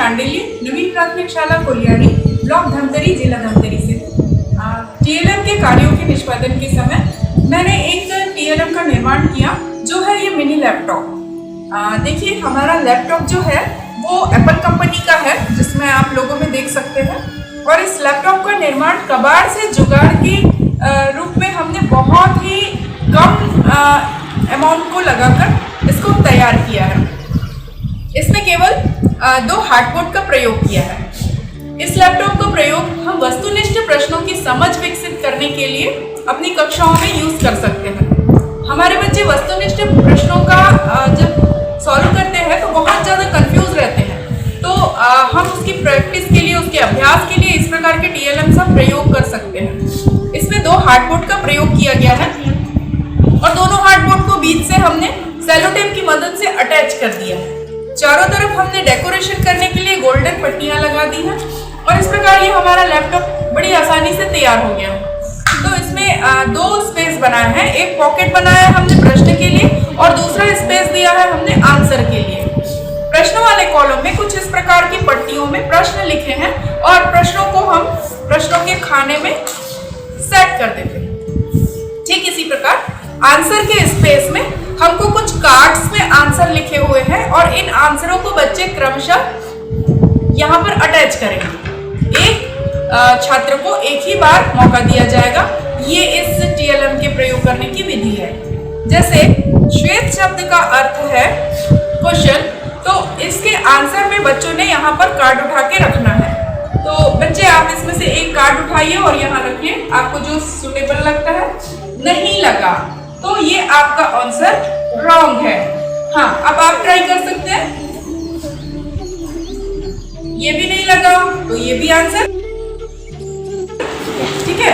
सांडिल्य, नवीन प्राथमिक शाला colliery, block Dhamtari, जिला धमतरी से। टीएलएम के कार्यों के निष्पादन के समय मैंने एक टीएलएम का निर्माण किया, जो है ये मिनी लैपटॉप। देखिए, हमारा लैपटॉप जो है वो एप्पल कंपनी का है, जिसमें आप लोगों में देख सकते हैं। और इस लैपटॉप का निर्माण कबाड़ से जुगाड़ के रूप में हमने बहुत ही कम अमाउंट को लगाकर इसको तैयार किया है। इसमें केवल 2 हार्डबोर्ड का प्रयोग किया है। इस लैपटॉप का प्रयोग हम वस्तुनिष्ठ प्रश्नों की समझ विकसित करने के लिए अपनी कक्षाओं में यूज कर सकते हैं। हमारे बच्चे वस्तुनिष्ठ प्रश्नों का जब सॉल्व करते हैं तो बहुत ज़्यादा कंफ्यूज रहते हैं, तो हम उसकी प्रैक्टिस के लिए, उसके अभ्यास के लिए इस प्रकार के टीएलएम का प्रयोग कर सकते हैं। इसमें 2 हार्डबोर्ड का प्रयोग किया गया है और दोनों हार्डबोर्ड को बीच से हमने सेलो टेप की मदद से अटैच कर दिया है। चारों तरफ हमने डेकोरेशन करने के लिए गोल्डन पट्टियां लगा दी हैं और इस प्रकार ये हमारा लैपटॉप बड़ी आसानी से तैयार हो गया है। तो इसमें 2 स्पेस बनाए हैं, एक पॉकेट बनाया है हमने प्रश्न के लिए और दूसरा स्पेस दिया है हमने आंसर के लिए। प्रश्नों वाले कॉलम में कुछ इस प्रकार की पट्टियों में प्रश्न लिखे हैं और प्रश्नों को हम प्रश्नों के खाने में सेट कर देते हैं। ठीक इसी प्रकार आंसर के स्पेस में हमको कुछ कार्ड्स में आंसर लिखे हुए हैं और इन आंसरों को बच्चे क्रमशः यहाँ पर अटैच करेंगे। एक छात्र को एक ही बार मौका दिया जाएगा। ये इस टीएलएम के प्रयोग करने की विधि है। जैसे श्वेत शब्द का अर्थ है क्वेश्चन, तो इसके आंसर में बच्चों ने यहाँ पर कार्ड उठा के रखना है। तो बच्चे आप इसमें से एक कार्ड उठाइए और यहाँ रखिए, आपको जो सुटेबल लगता है। नहीं लगा तो ये आपका आंसर रॉन्ग है। हाँ, अब आप ट्राई कर सकते हैं। ये भी नहीं लगा तो ये भी आंसर ठीक है।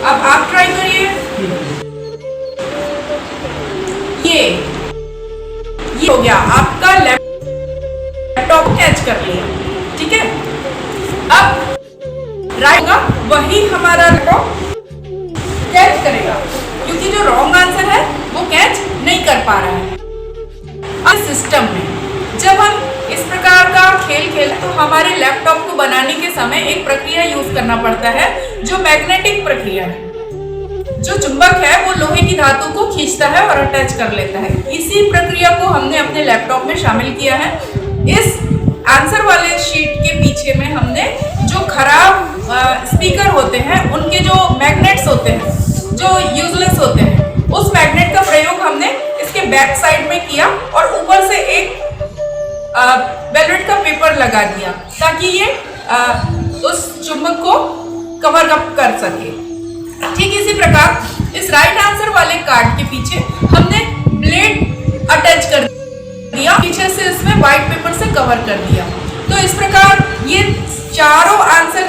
अब आप ट्राई करिए। ये हो गया, आपका लैपटॉप कैच कर लिया। ठीक है, अब राइट होगा वही हमारा लैपटॉप कैच करेगा, क्योंकि जो रॉन्ग आंसर है वो कैच नहीं कर पा रहा है। इस सिस्टम में जब हम इस प्रकार का खेल खेलते तो हमारे लैपटॉप को बनाने के समय एक प्रक्रिया यूज करना पड़ता है, जो मैग्नेटिक प्रक्रिया है। जो चुंबक है वो लोहे की धातु को खींचता है और अटैच कर लेता है। इसी प्रक्रिया को हमने अपने लैपटॉप में शामिल किया है। इस आंसर वाले शीट के पीछे में हमने जो खराब स्पीकर होते हैं, उनके जो मैग्नेट्स होते हैं, जो यूजलेस होते हैं, उस मैग्नेट का प्रयोग हमने इसके बैक साइड में किया और ऊपर से एक वेलवेट का पेपर लगा दिया, ताकि ये उस चुंबक को कवर अप कर सके। ठीक इसी प्रकार इस राइट आंसर वाले कार्ड के पीछे हमने ब्लेड अटैच कर दिया, पीछे से इसमें व्हाइट पेपर से कवर कर दिया। तो इस प्रकार ये चारों आंसर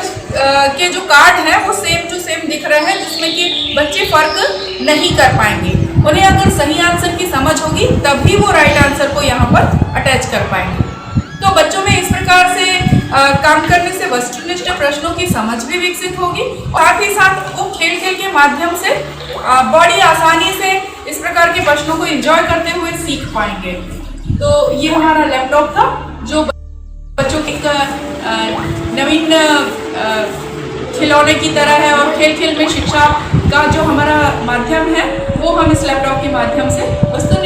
के जो कार्ड हैं वो सेम टू सेम दिख रहे हैं, जिसमें कि बच्चे फर्क नहीं कर पाएंगे। उन्हें अगर सही आंसर की समझ होगी तभी वो राइट आंसर को यहाँ पर अटैच कर पाएंगे। तो बच्चों में इस प्रकार से काम करने से वस्तुनिष्ठ प्रश्नों की समझ भी विकसित होगी और साथ ही साथ वो खेल खेल के माध्यम से बड़ी आसानी से इस प्रकार के प्रश्नों को एंजॉय करते हुए सीख पाएंगे। तो ये हमारा लैपटॉप था, जो बच्चों की नवीन खिलौने की तरह है और खेल खेल में शिक्षा का जो हमारा माध्यम है, वो हम इस लैपटॉप के माध्यम से वस्तु